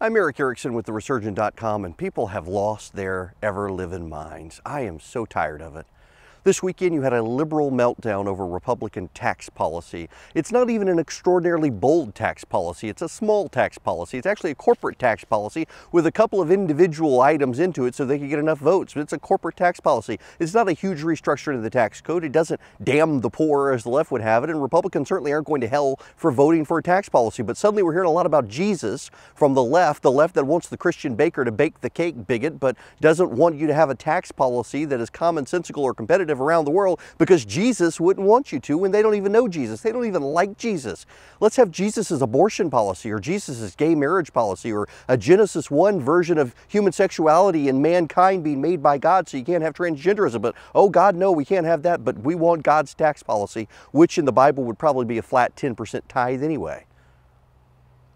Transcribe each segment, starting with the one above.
I'm Eric Erickson with TheResurgent.com, and people have lost their ever-living minds. I am so tired of it. This weekend you had a liberal meltdown over Republican tax policy. It's not even an extraordinarily bold tax policy. It's a small tax policy. It's actually a corporate tax policy with a couple of individual items into it so they can get enough votes. But it's a corporate tax policy. It's not a huge restructuring of the tax code. It doesn't damn the poor as the left would have it. And Republicans certainly aren't going to hell for voting for a tax policy. But suddenly we're hearing a lot about Jesus from the left that wants the Christian baker to bake the cake bigot, but doesn't want you to have a tax policy that is commonsensical or competitive around the world because Jesus wouldn't want you to when they don't even know Jesus. They don't even like Jesus. Let's have Jesus's abortion policy or Jesus's gay marriage policy or a Genesis 1 version of human sexuality and mankind being made by God so you can't have transgenderism. But, oh God, no, we can't have that. But we want God's tax policy, which in the Bible would probably be a flat 10% tithe anyway.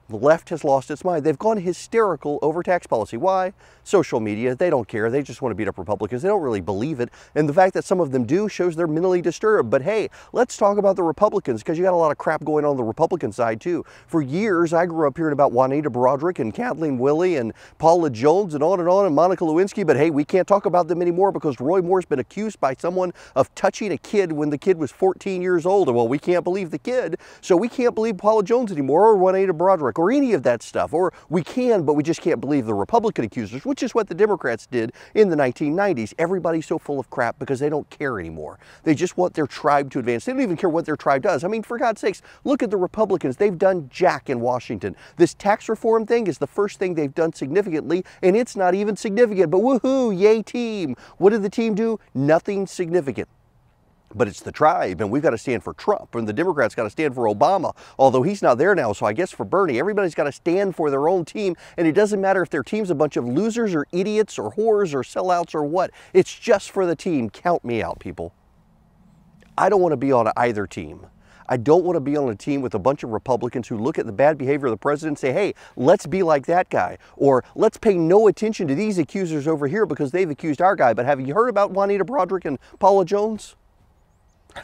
The left has lost its mind. They've gone hysterical over tax policy. Why? Social media. They don't care. They just want to beat up Republicans. They don't really believe it. And the fact that some of them do shows they're mentally disturbed. But hey, let's talk about the Republicans because you got a lot of crap going on the Republican side too. For years, I grew up hearing about Juanita Broaddrick and Kathleen Willey and Paula Jones and Monica Lewinsky. But hey, we can't talk about them anymore because Roy Moore's been accused by someone of touching a kid when the kid was 14 years old. And well, we can't believe the kid, so we can't believe Paula Jones anymore or Juanita Broaddrick or any of that stuff. Or we can, but we just can't believe the Republican accusers, which is what the Democrats did in the 1990s. Everybody's so full of crap because they don't care anymore. They just want their tribe to advance. They don't even care what their tribe does. I mean, for God's sakes, look at the Republicans. They've done jack in Washington. This tax reform thing is the first thing they've done significantly, and it's not even significant. But woohoo, yay team. What did the team do? Nothing significant. But it's the tribe, and we've got to stand for Trump, and the Democrats got to stand for Obama, although he's not there now, so I guess for Bernie, everybody's got to stand for their own team, and it doesn't matter if their team's a bunch of losers or idiots or whores or sellouts or what. It's just for the team. Count me out, people. I don't want to be on either team. I don't want to be on a team with a bunch of Republicans who look at the bad behavior of the president and say, hey, let's be like that guy, or let's pay no attention to these accusers over here because they've accused our guy. But have you heard about Juanita Broaddrick and Paula Jones?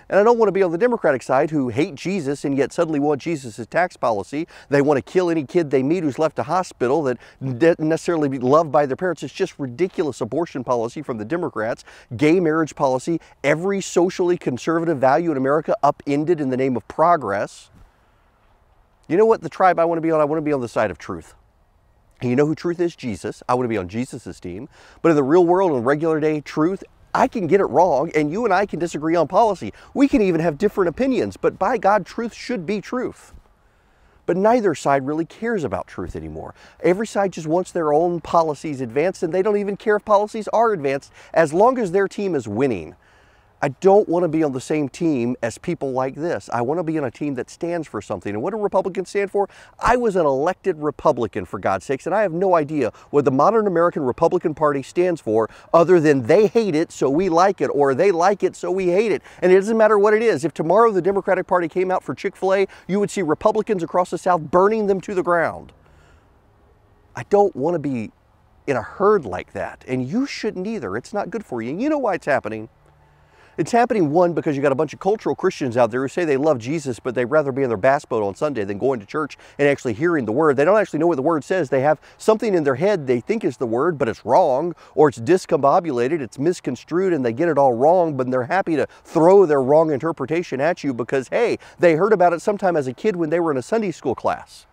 And I don't want to be on the Democratic side who hate Jesus and yet suddenly want Jesus' tax policy. They want to kill any kid they meet who's left a hospital that didn't necessarily be loved by their parents. It's just ridiculous abortion policy from the Democrats, gay marriage policy, every socially conservative value in America upended in the name of progress. You know what the tribe I want to be on? I want to be on the side of truth. And you know who truth is? Jesus. I want to be on Jesus' team. But in the real world, in regular day truth, I can get it wrong, and you and I can disagree on policy. We can even have different opinions, but by God, truth should be truth. But neither side really cares about truth anymore. Every side just wants their own policies advanced, and they don't even care if policies are advanced as long as their team is winning. I don't want to be on the same team as people like this. I want to be on a team that stands for something. And what do Republicans stand for? I was an elected Republican, for God's sakes, and I have no idea what the modern American Republican Party stands for other than they hate it, so we like it, or they like it, so we hate it. And it doesn't matter what it is. If tomorrow the Democratic Party came out for Chick-fil-A, you would see Republicans across the South burning them to the ground. I don't want to be in a herd like that, and you shouldn't either. It's not good for you. And you know why it's happening? It's happening, one, because you got a bunch of cultural Christians out there who say they love Jesus, but they'd rather be in their bass boat on Sunday than going to church and actually hearing the word. They don't actually know what the word says. They have something in their head they think is the word, but it's wrong, or it's discombobulated, it's misconstrued, and they get it all wrong, but they're happy to throw their wrong interpretation at you because, hey, they heard about it sometime as a kid when they were in a Sunday school class.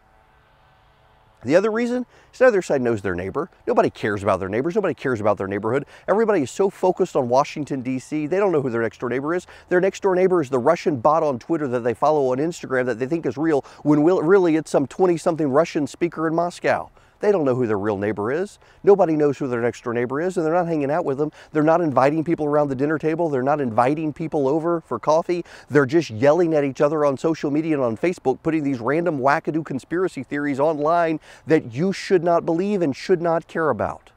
The other reason is the other side knows their neighbor. Nobody cares about their neighbors. Nobody cares about their neighborhood. Everybody is so focused on Washington, D.C., they don't know who their next door neighbor is. Their next door neighbor is the Russian bot on Twitter that they follow on Instagram that they think is real when really it's some 20-something Russian speaker in Moscow. They don't know who their real neighbor is. Nobody knows who their next door neighbor is, and they're not hanging out with them. They're not inviting people around the dinner table. They're not inviting people over for coffee. They're just yelling at each other on social media and on Facebook, putting these random wackadoo conspiracy theories online that you should not believe and should not care about.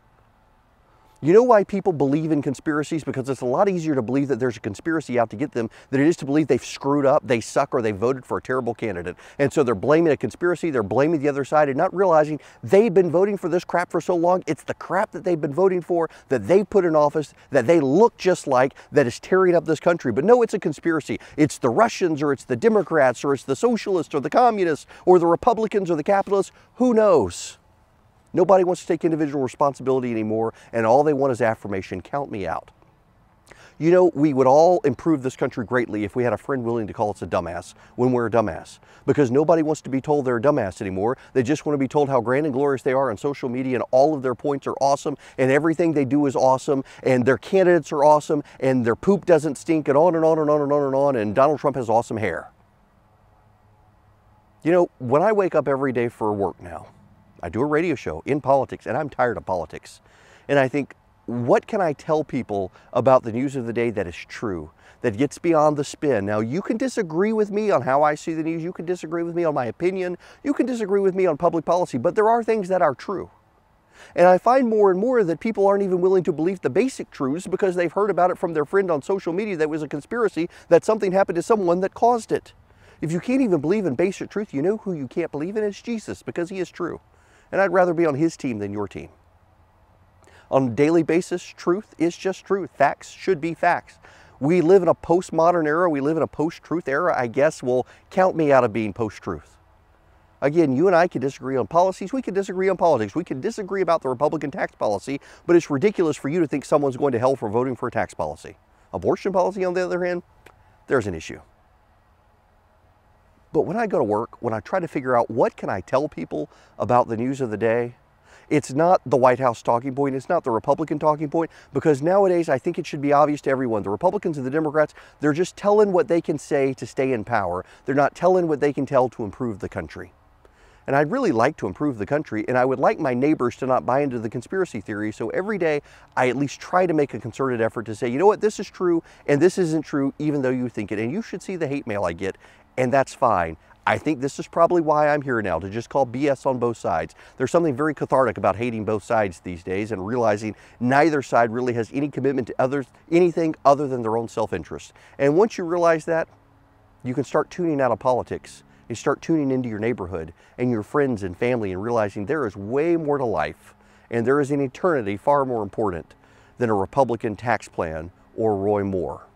You know why people believe in conspiracies? Because it's a lot easier to believe that there's a conspiracy out to get them than it is to believe they've screwed up, they suck, or they voted for a terrible candidate. And so they're blaming a conspiracy, they're blaming the other side, and not realizing they've been voting for this crap for so long. It's the crap that they've been voting for, that they put in office, that they look just like, that is tearing up this country. But no, it's a conspiracy. It's the Russians, or it's the Democrats, or it's the socialists, or the communists, or the Republicans, or the capitalists. Who knows? Nobody wants to take individual responsibility anymore, and all they want is affirmation. Count me out. You know, we would all improve this country greatly if we had a friend willing to call us a dumbass when we're a dumbass. Because nobody wants to be told they're a dumbass anymore. They just want to be told how grand and glorious they are on social media, and all of their points are awesome, and everything they do is awesome, and their candidates are awesome, and their poop doesn't stink, and on and on and on and on and on, and Donald Trump has awesome hair. You know, when I wake up every day for work now, I do a radio show in politics, and I'm tired of politics. And I think, what can I tell people about the news of the day that is true, that gets beyond the spin? Now, you can disagree with me on how I see the news. You can disagree with me on my opinion. You can disagree with me on public policy, but there are things that are true. And I find more and more that people aren't even willing to believe the basic truths because they've heard about it from their friend on social media that was a conspiracy, that something happened to someone that caused it. If you can't even believe in basic truth, you know who you can't believe in? It's Jesus, because he is true. And I'd rather be on his team than your team. On a daily basis, truth is just truth. Facts should be facts. We live in a postmodern era. We live in a post-truth era, I guess. Well, count me out of being post-truth. Again, you and I can disagree on policies. We can disagree on politics. We can disagree about the Republican tax policy, but it's ridiculous for you to think someone's going to hell for voting for a tax policy. Abortion policy, on the other hand, there's an issue. But when I go to work, when I try to figure out what can I tell people about the news of the day, it's not the White House talking point, it's not the Republican talking point, because nowadays I think it should be obvious to everyone. The Republicans and the Democrats, they're just telling what they can say to stay in power. They're not telling what they can tell to improve the country. And I'd really like to improve the country, and I would like my neighbors to not buy into the conspiracy theory, so every day I at least try to make a concerted effort to say, you know what, this is true, and this isn't true, even though you think it. And you should see the hate mail I get, and that's fine. I think this is probably why I'm here now, to just call BS on both sides. There's something very cathartic about hating both sides these days and realizing neither side really has any commitment to anything other than their own self-interest. And once you realize that, you can start tuning out of politics and start tuning into your neighborhood and your friends and family, and realizing there is way more to life, and there is an eternity far more important than a Republican tax plan or Roy Moore.